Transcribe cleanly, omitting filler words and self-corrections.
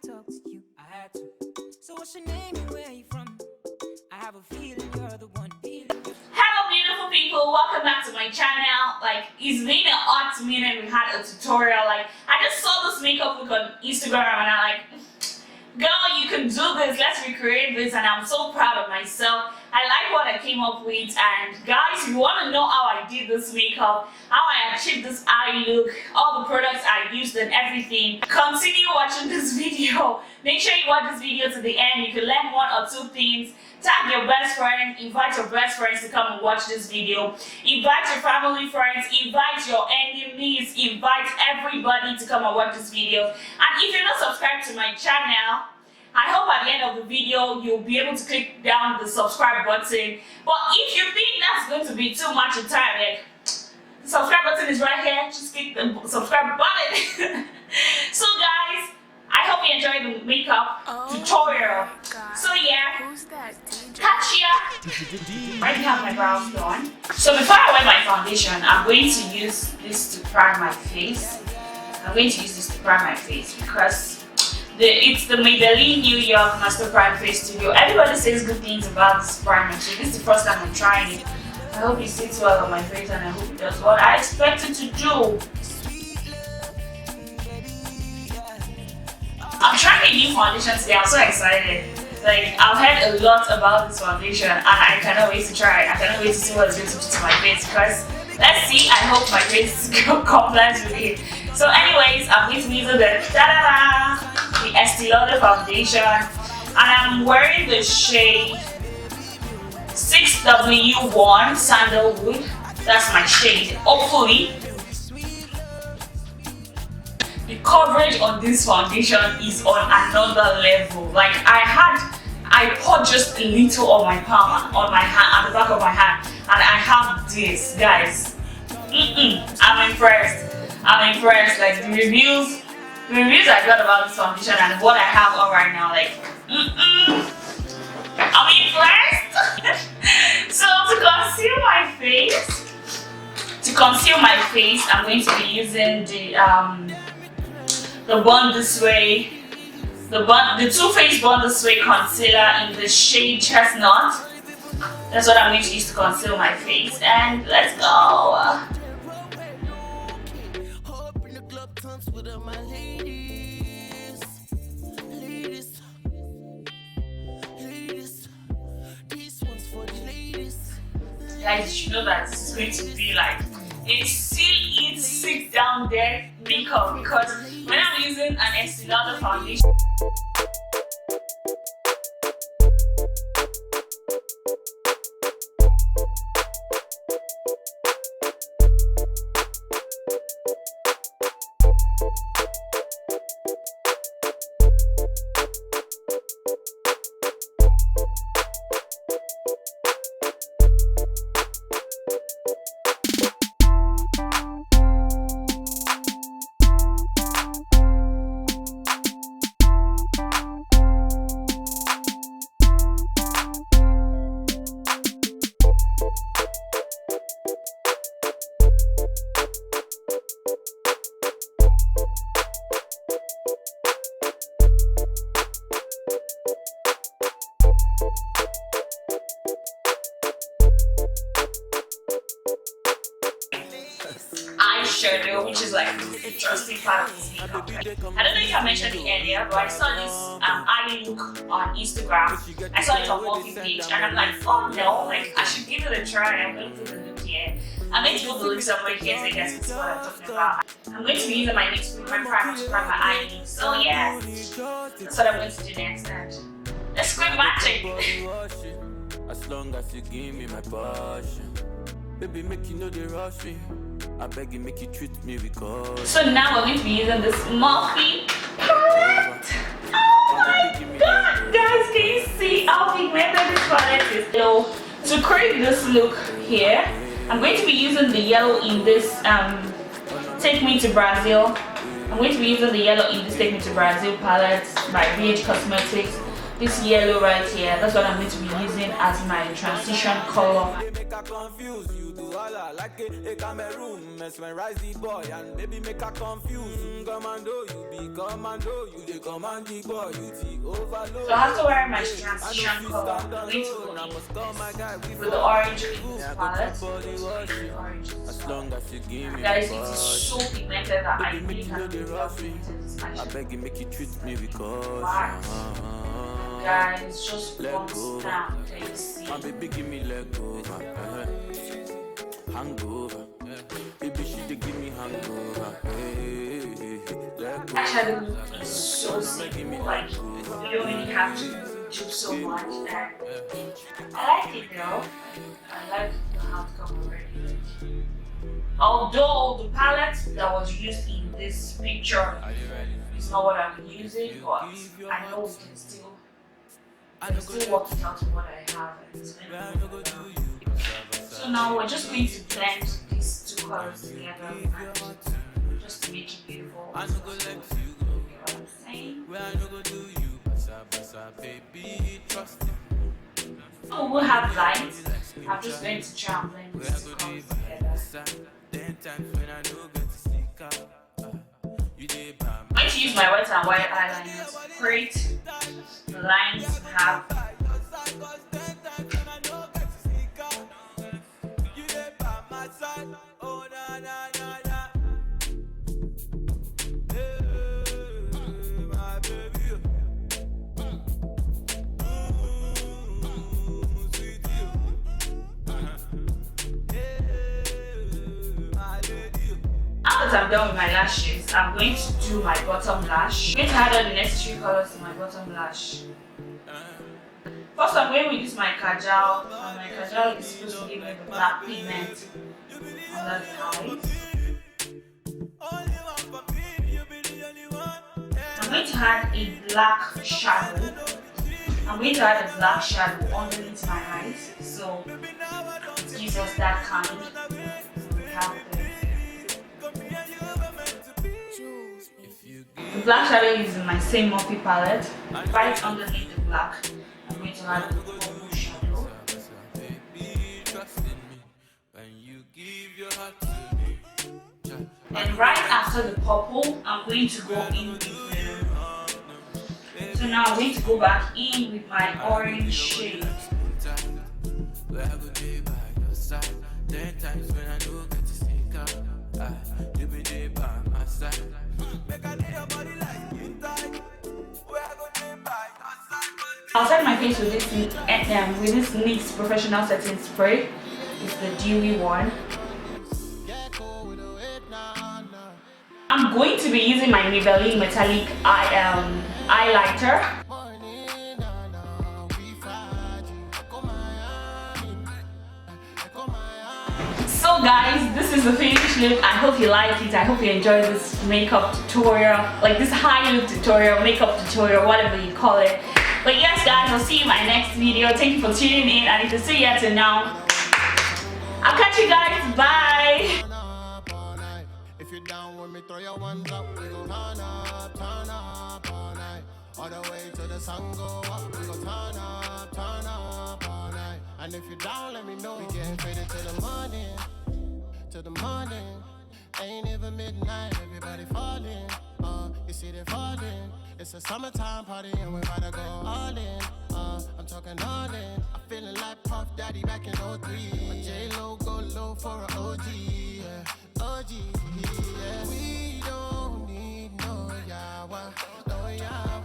to talk to you, I had to. So what's your name and where you from? I have a feeling you're the one feeling. Hello beautiful people, welcome back to my channel. Like, it's been a hot minute. We had a tutorial. Like, I just saw this makeup look on Instagram and I'm like, girl, you can do this, let's recreate this, and I'm so proud of myself. I like what I came up with, and guys, if you want to know how I did this makeup, how I achieved this eye look, all the products I used and everything, continue watching this video. Make sure you watch this video to the end. You can learn one or two things. Tag your best friend, invite your best friends to come and watch this video, invite your family friends, invite your enemies, invite everybody to come and watch this video. And if you're not subscribed to my channel, I hope at the end of the video you'll be able to click down the subscribe button. But if you think that's going to be too much of time, like, the subscribe button is right here, just click the subscribe button. So guys, I hope you enjoyed the makeup tutorial. So yeah, catch ya! I already have my brows done. So before I wear my foundation, I'm going to use this to prime my face. Because it's the Maybelline New York Master Prime Face Studio. Everybody says good things about this primer, so this is the first time I'm trying it. I hope it sits well on my face and I hope it does what I expect it to do. I'm trying a new foundation today. I'm so excited. Like, I've heard a lot about this foundation and I cannot wait to try it. I cannot wait to see what it's going to do to my face, because let's see, I hope my face complies with it. So anyways, I'm going to be using the ESTEE LAUDER foundation, and I'm wearing the shade 6W1 Sandalwood. That's my shade. Hopefully the coverage on this foundation is on another level. Like, I poured just a little on my palm, on my hand, at the back of my hand, and I have this, guys. I'm impressed. Like, the reviews I got about this foundation and what I have on right now, like, I'm impressed. So to conceal my face, I'm going to be using the Born This Way, the Too Faced Born This Way concealer in the shade Chestnut. That's what I'm going to use to conceal my face. And let's go. Guys, you should know that this is going to be like a sit down there makeup, because when I'm using an ESTEE LAUDER foundation, eyeshadow, which is like the interesting part of this makeup. I don't know if I mentioned it earlier, but I saw this eye look on Instagram. I saw it on MORPHE page, and I'm like, oh no, like, I should give it a try. I'm going to put the look here. I'm going to put the look somewhere here so you guys can see what I'm talking about. I'm going to be using my NYX primer to prime my eye look. So yeah, that's what I'm going to do next. And let's quit matching. As long as you give me my passion, baby, make you know they rush me. I beg you, make you treat me with God. So now we're going to be using this MORPHE palette. Oh my god, guys, can you see how pigmented this palette is? So to create this look here, I'm going to be using the yellow in this Take Me to Brazil. I'm going to be using the yellow in this Take Me to Brazil palette by BHCOSMETICS. This yellow right here, that's what I'm going to be using as my transition color. Kampala, like a Cameroon. Mesmerize the boy and baby make her confused. Commando, you be commando, you the command the boy, you the overload. So I have to wear my transition color. I'm going to with the orange palette. Orange. As long as you give me guys, it is so pigmented that I really can't do I beg you, make you treat me because guys, just one snap. Can you see? my baby give me leg over, hangover. Baby she dey give me hangover. Eyeshadow look is so simple. Like you don't really have to do so much. And I like it though. I like how it comes already. Although the palette that was used in this picture is not what I'm using, but I know we can still work it out with what I have. And it's going to be good. So now we're just going to blend these two colors together and just to make it beautiful. You know what I'm saying? So we'll have light. I'm just going to try and blend these two colors together. I'm going to use my wet and white eyeliner to create the lines we have. After I'm done with my lashes, I'm going to do my bottom lash. I'm going to add all the necessary colors to my bottom lash. First, I'm going to use my kajal, and my kajal is supposed to give me the black pigment under the eyes. I'm going to add a black shadow. I'm going to add a black shadow underneath my eyes, so it gives us that kind. We have the black shadow is in my same MORPHE palette. Right underneath the black, I'm going to add a purple shadow. And right after the purple, I'm going to go in with the... So now I'm going to go back in with my orange shade. I'll set my face with this NYX Professional Setting Spray. It's the dewy one. I'm going to be using my Maybelline Metallic highlighter. So guys, this is the finished look. I hope you like it. I hope you enjoy this makeup tutorial, like this high look tutorial, makeup tutorial, whatever you call it. But yes guys, I'll see you in my next video. Thank you for tuning in, and if you see you till now, I'll catch you guys. Bye. If you're down with me, throw your ones up. We go turn up all night. All the way to the sun go up. We go turn up all night. And if you're down, let me know. We getting faded to the morning. Ain't even midnight, everybody falling. You see they falling. It's a summertime party and we're about to go all in. I'm talking all in. I'm feeling like Puff Daddy back in 03. My J-Lo go low for an OG, yeah. OG, yeah. We don't need no yawa, no yawa.